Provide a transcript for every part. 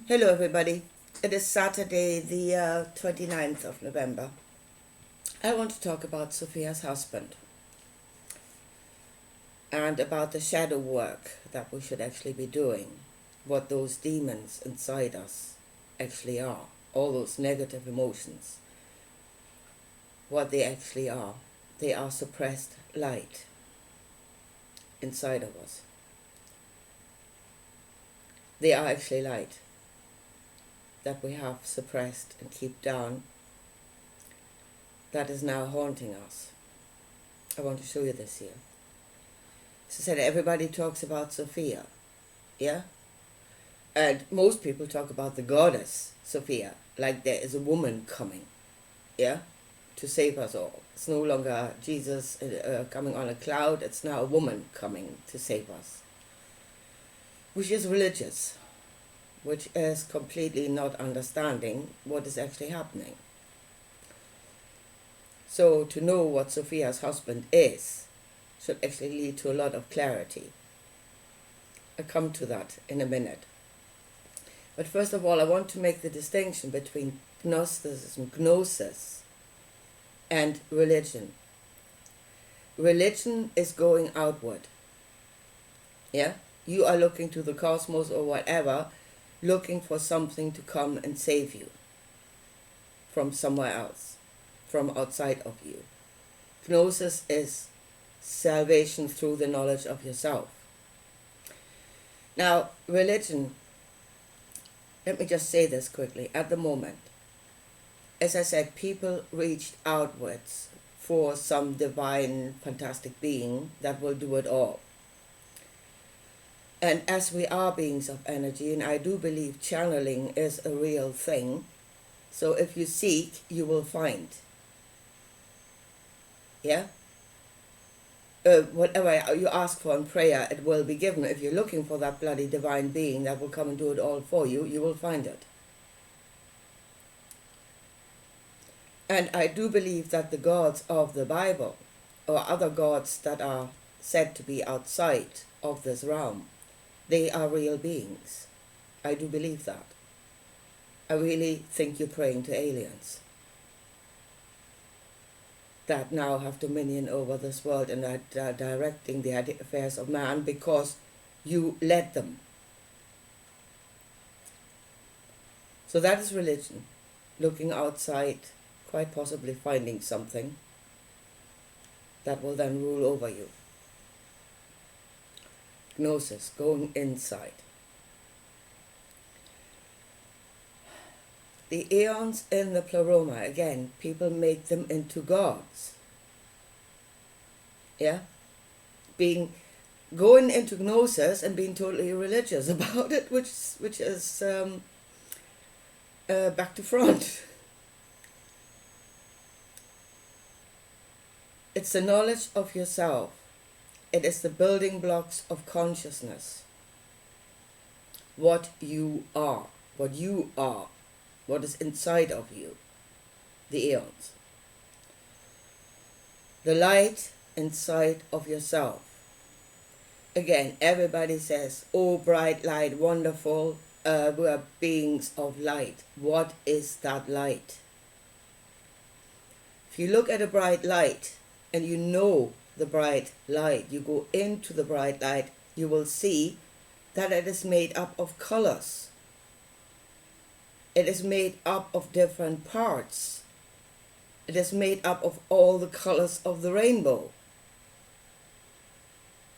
Hello, everybody. It is Saturday, the 29th of November. I want to talk about Sophia's husband and about the shadow work that we should actually be doing, what those demons inside us actually are, all those negative emotions, what they actually are. They are suppressed light inside of us. They are actually light that we have suppressed and keep down that is now haunting us. I want to show you this here. As I said, everybody talks about Sophia, yeah? And most people talk about the goddess Sophia, like there is a woman coming, yeah? To save us all. It's no longer Jesus coming on a cloud, it's now a woman coming to save us. Which is religious, which is completely not understanding what is actually happening. So to know what Sophia's husband is should actually lead to a lot of clarity. I'll come to that in a minute. But first of all, I want to make the distinction between Gnosticism, Gnosis, and religion. Religion is going outward. Yeah? You are looking to the cosmos or whatever, looking for something to come and save you from somewhere else, from outside of you. Gnosis is salvation through the knowledge of yourself. Now, religion, let me just say this quickly. At the moment, as I said, people reached outwards for some divine, fantastic being that will do it all. And as we are beings of energy, and I do believe channeling is a real thing, so if you seek, you will find. Yeah? Whatever you ask for in prayer, it will be given. If you're looking for that bloody divine being that will come and do it all for you, you will find it. And I do believe that the gods of the Bible, or other gods that are said to be outside of this realm, they are real beings. I do believe that. I really think you're praying to aliens that now have dominion over this world and are directing the affairs of man because you led them. So that is religion, looking outside, quite possibly finding something that will then rule over you. Gnosis, going inside. The eons in the pleroma, again, people make them into gods. Yeah? Going into Gnosis and being totally religious about it, which is back to front. It's the knowledge of yourself. It is the building blocks of consciousness. What you are, what is inside of you, the eons. The light inside of yourself. Again, everybody says, oh, bright light, wonderful, we are beings of light. What is that light? If you look at a bright light and you know the bright light, you go into the bright light, you will see that it is made up of colors. It is made up of different parts. It is made up of all the colors of the rainbow.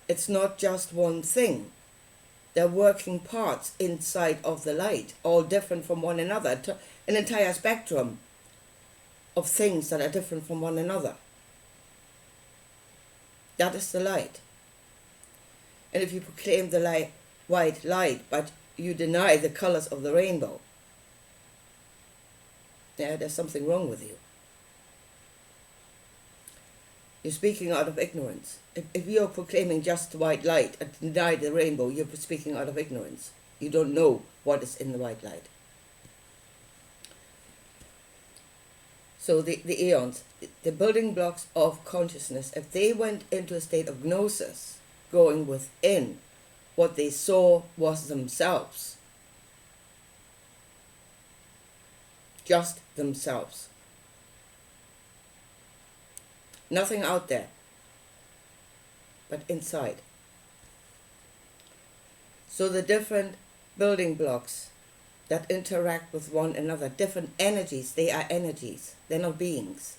It's not just one thing. They're working parts inside of the light, all different from one another. An entire spectrum of things that are different from one another. That is the light. And if you proclaim the white light, but you deny the colors of the rainbow, yeah, there's something wrong with you. You're speaking out of ignorance. If you're proclaiming just the white light and deny the rainbow, you're speaking out of ignorance. You don't know what is in the white light. So the eons, the building blocks of consciousness, if they went into a state of gnosis, going within, what they saw was themselves. just themselves. Nothing out there, but inside. So the different building blocks that interact with one another, different energies, they are energies. They're not beings.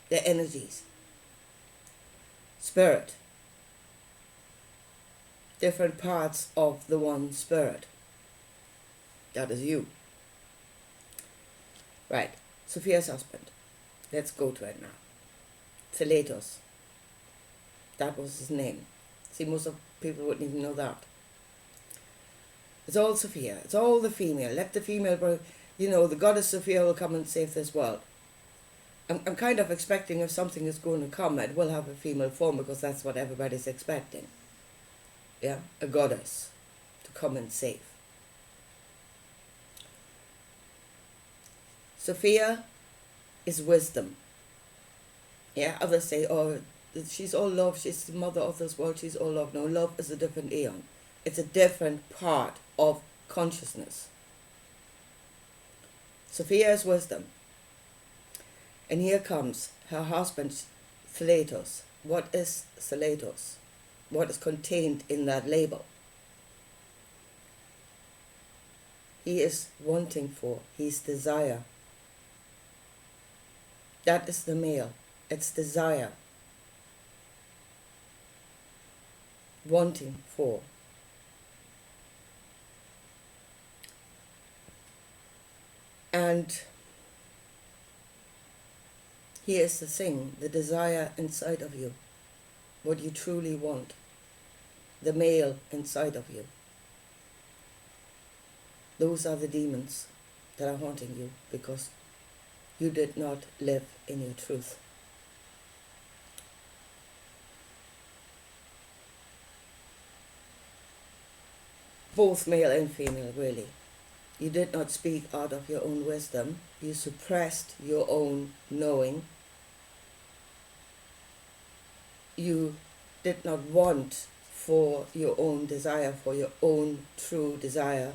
They're energies. Spirit. Different parts of the one spirit. That is you. Right. Sophia's husband. Let's go to it now. Philetos. That was his name. See, most of people wouldn't even know that. It's all Sophia. It's all the female. Let the female, the goddess Sophia will come and save this world. I'm kind of expecting if something is going to come, it will have a female form because that's what everybody's expecting. Yeah, a goddess to come and save. Sophia is wisdom. Yeah, others say, oh, she's all love, she's the mother of this world, she's all love. No, love is a different aeon. It's a different part of consciousness. Sophia is wisdom. And here comes her husband, Philetos. What is Philetos? What is contained in that label? He is wanting for, he's desire. That is the male. It's desire. Wanting for. And here's the thing, the desire inside of you, what you truly want, the male inside of you. Those are the demons that are haunting you because you did not live in your truth. Both male and female, really. You did not speak out of your own wisdom. You suppressed your own knowing. You did not want for your own desire, for your own true desire,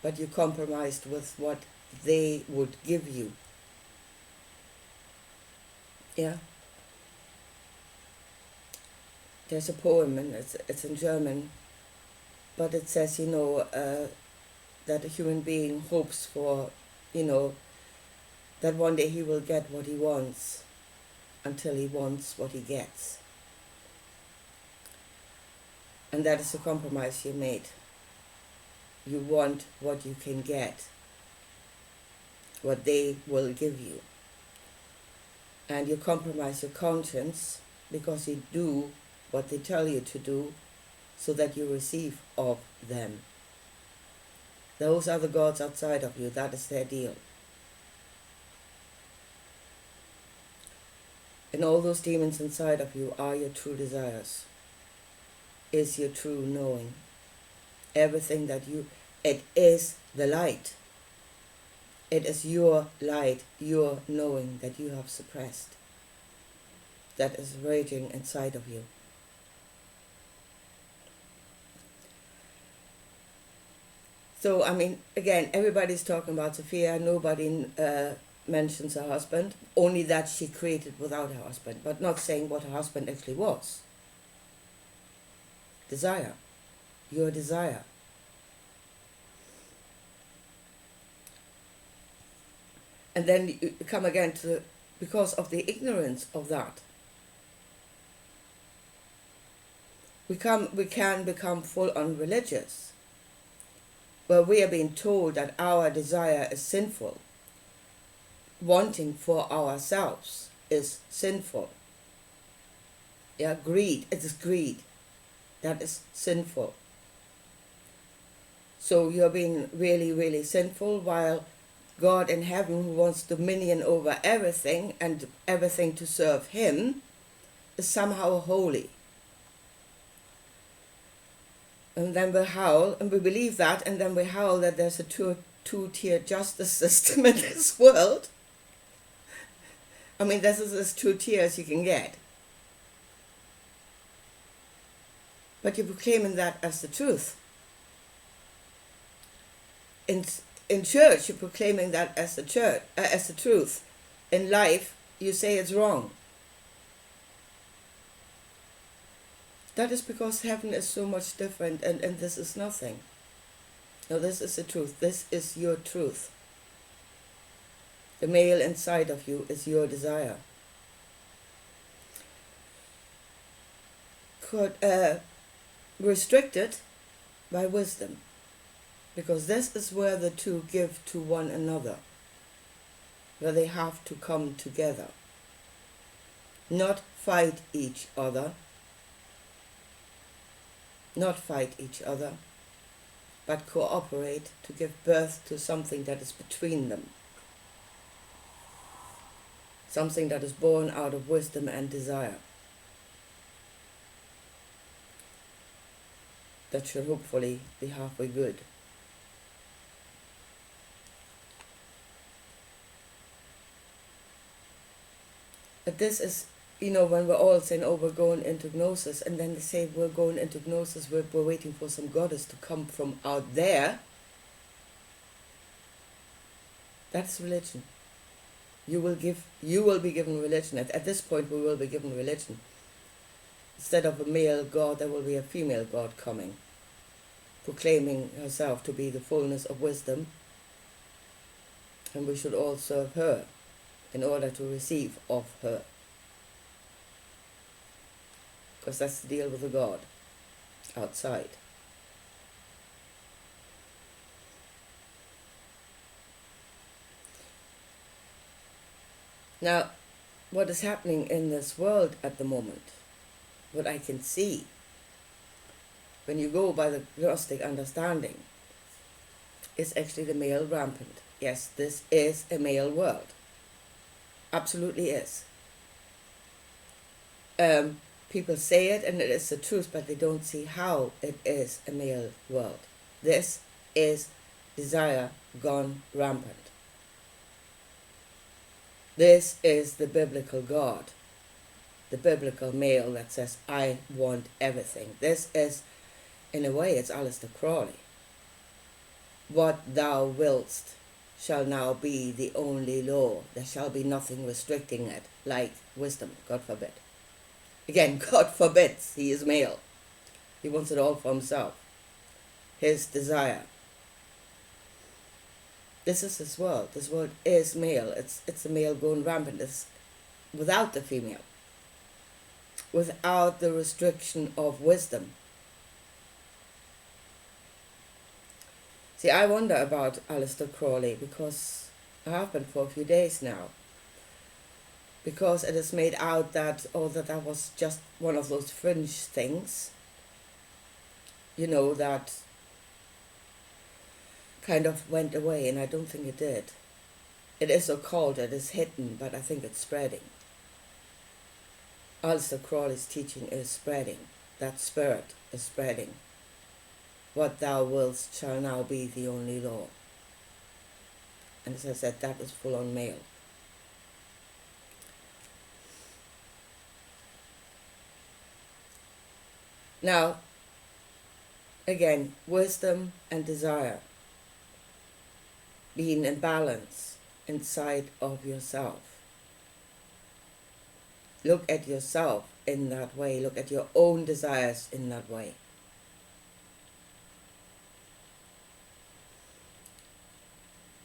but you compromised with what they would give you. Yeah. There's a poem, and it's in German, but it says, that a human being hopes for, that one day he will get what he wants until he wants what he gets. And that is the compromise you made. You want what you can get, what they will give you. And you compromise your conscience because you do what they tell you to do so that you receive of them. Those are the gods outside of you. That is their deal. And all those demons inside of you are your true desires. Is your true knowing. Everything that it is the light. It is your light, your knowing that you have suppressed. That is raging inside of you. So, again, everybody's talking about Sophia. Nobody mentions her husband. Only that she created without her husband, but not saying what her husband actually was. Desire. Your desire. And then you come again to because of the ignorance of that. We can become full on religious. Where we are being told that our desire is sinful. Wanting for ourselves is sinful. Yeah, greed, it is greed. That is sinful. So you're being really, really sinful while God in heaven, who wants dominion over everything and everything to serve him, is somehow holy. And then we howl, and we believe that, and then we howl that there's a two-tier justice system in this world. This is as 2 tiers you can get. But you're proclaiming that as the truth. in church you're proclaiming that as the church, as the truth. In life, you say it's wrong. That is because heaven is so much different, and this is nothing. No, this is the truth. This is your truth. The male inside of you is your desire. Restricted by wisdom, because this is where the two give to one another, where they have to come together, not fight each other, but cooperate to give birth to something that is between them, something that is born out of wisdom and desire. That should hopefully be halfway good. But this is, when we're all saying, oh, we're going into Gnosis, and then they say we're going into Gnosis, we're waiting for some goddess to come from out there. That's religion. You will be given religion. At this point, we will be given religion. Instead of a male god, there will be a female god coming, proclaiming herself to be the fullness of wisdom, and we should all serve her in order to receive of her. Because that's the deal with the god outside. Now, what is happening in this world at the moment, what I can see, when you go by the Gnostic understanding, is actually the male rampant. Yes, this is a male world. Absolutely is. People say it and it is the truth, but they don't see how it is a male world. This is desire gone rampant. This is the biblical God, the biblical male that says, I want everything. This is, in a way, it's Aleister Crowley. What thou willst shall now be the only law. There shall be nothing restricting it, like wisdom, God forbid. Again, God forbids, he is male. He wants it all for himself. His desire. This is his world. This world is male. It's a male going rampant. It's without the female. Without the restriction of wisdom. See, I wonder about Aleister Crowley, because I have been for a few days now. Because it is made out that that was just one of those fringe things, that kind of went away, and I don't think it did. It is occult, it is hidden, but I think it's spreading. Aleister Crowley's teaching is spreading. That spirit is spreading. What thou willst shall now be the only law. And as I said, that is full on male. Now, again, wisdom and desire being in balance inside of yourself. Look at yourself in that way. Look at your own desires in that way.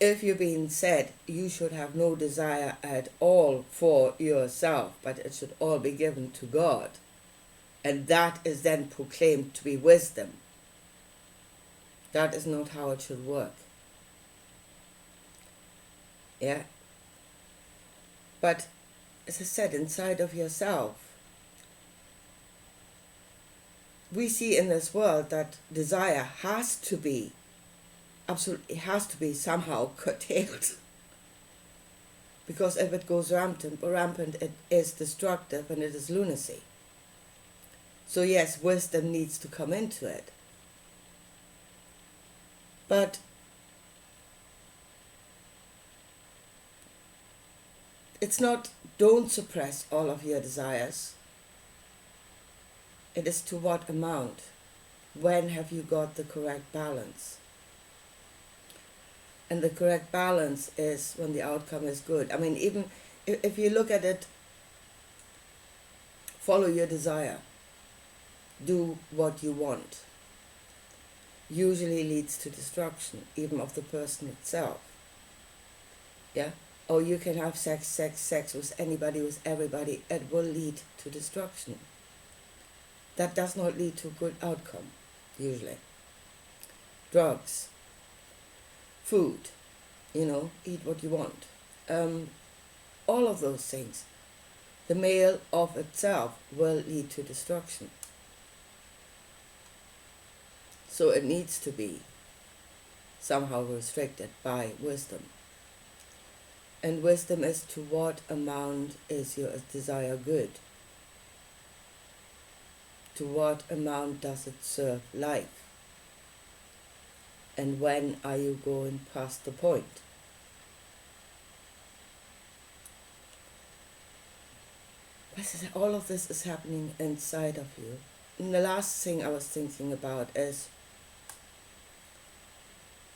If you're being said you should have no desire at all for yourself, but it should all be given to God, and that is then proclaimed to be wisdom, that is not how it should work. Yeah? But, as I said, inside of yourself, we see in this world that desire has to be, absolutely has to be somehow curtailed. Because if it goes rampant, it is destructive and it is lunacy. So yes, wisdom needs to come into it. But it's not, don't suppress all of your desires. It is to what amount? When have you got the correct balance? And the correct balance is when the outcome is good. I mean, even if you look at it, follow your desire, do what you want, usually leads to destruction, even of the person itself. Yeah? Or you can have sex with anybody, with everybody, it will lead to destruction. That does not lead to a good outcome, usually. Drugs, food, eat what you want. All of those things. The male of itself will lead to destruction. So it needs to be somehow restricted by wisdom. And wisdom is to what amount is your desire good? To what amount does it serve life? And when are you going past the point? All of this is happening inside of you. And the last thing I was thinking about is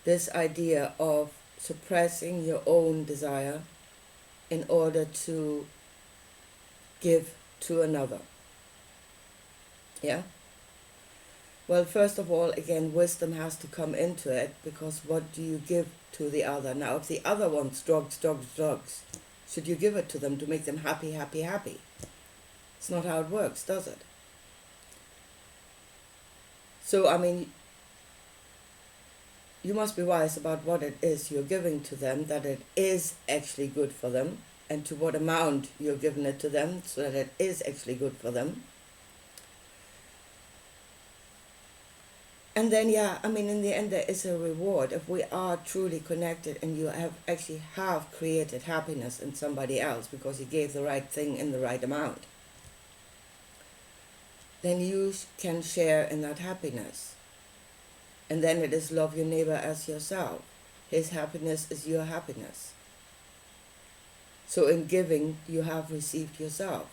this idea of suppressing your own desire in order to give to another. Yeah? Well, first of all, again, wisdom has to come into it, because what do you give to the other? Now, if the other wants drugs, should you give it to them to make them happy? It's not how it works, does it? So, I mean, you must be wise about what it is you're giving to them, that it is actually good for them, and to what amount you're giving it to them so that it is actually good for them. And then, in the end, there is a reward. If we are truly connected and you have created happiness in somebody else because you gave the right thing in the right amount, then you can share in that happiness. And then it is love your neighbor as yourself. His happiness is your happiness. So in giving, you have received yourself.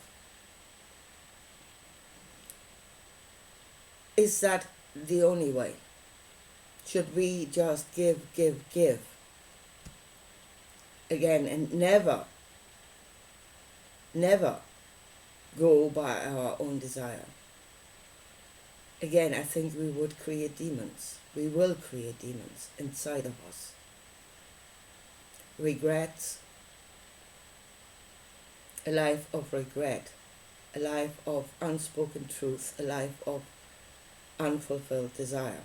Is that the only way? Should we just give? Again, and never go by our own desire? Again, I think we would create demons. We will create demons inside of us. Regrets, a life of regret, a life of unspoken truth, a life of unfulfilled desire.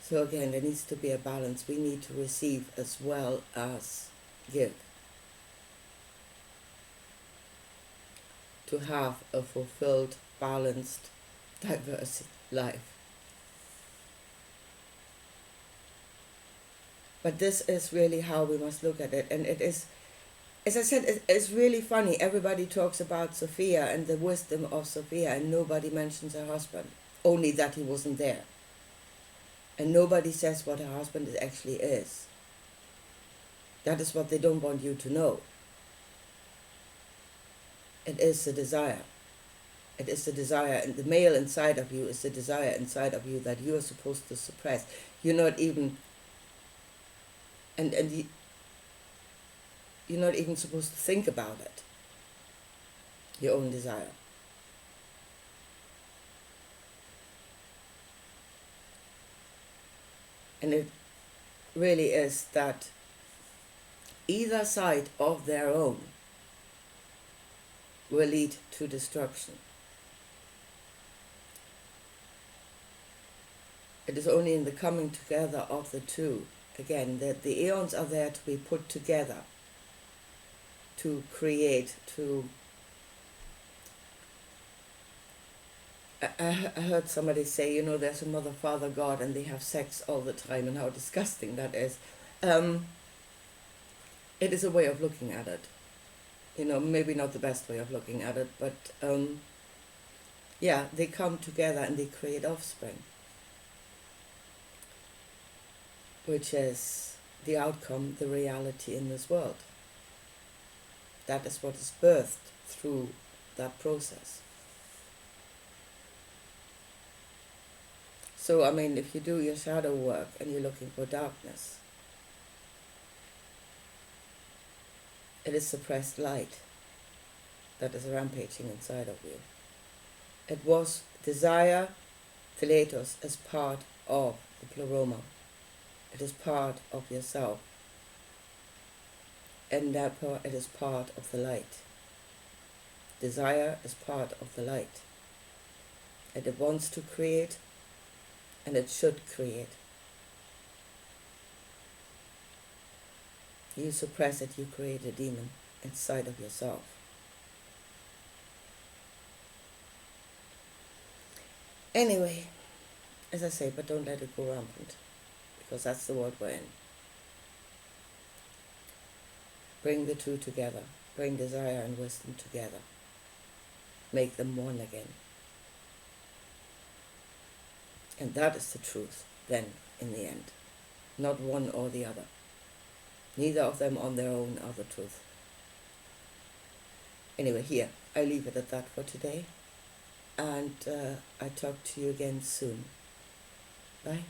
So again, there needs to be a balance. We need to receive as well as give, to have a fulfilled, balanced, diverse life. But this is really how we must look at it. And it is, as I said, it's really funny. Everybody talks about Sophia and the wisdom of Sophia, and nobody mentions her husband, only that he wasn't there. And nobody says what her husband actually is. That is what they don't want you to know. It is the desire. It is the desire, and the male inside of you is the desire inside of you that you are supposed to suppress. You're not even, you're not even supposed to think about it. Your own desire. And it really is that either side of their own will lead to destruction. It is only in the coming together of the two, again, that the eons are there to be put together, to create, to... I heard somebody say, there's a mother, father, God, and they have sex all the time, and how disgusting that is. It is a way of looking at it. Maybe not the best way of looking at it, but they come together and they create offspring, which is the outcome, the reality in this world. That is what is birthed through that process. So, I mean, if you do your shadow work and you're looking for darkness, it is suppressed light that is rampaging inside of you. It was desire, philetos, as part of the pleroma. It is part of yourself. And therefore it is part of the light. Desire is part of the light. And it wants to create, and it should create. You suppress it, you create a demon inside of yourself. Anyway, as I say, but don't let it go rampant, because that's the world we're in. Bring the two together. Bring desire and wisdom together. Make them one again. And that is the truth, then, in the end. Not one or the other. Neither of them on their own are the truth. Anyway, here, I leave it at that for today. And I talk to you again soon. Bye.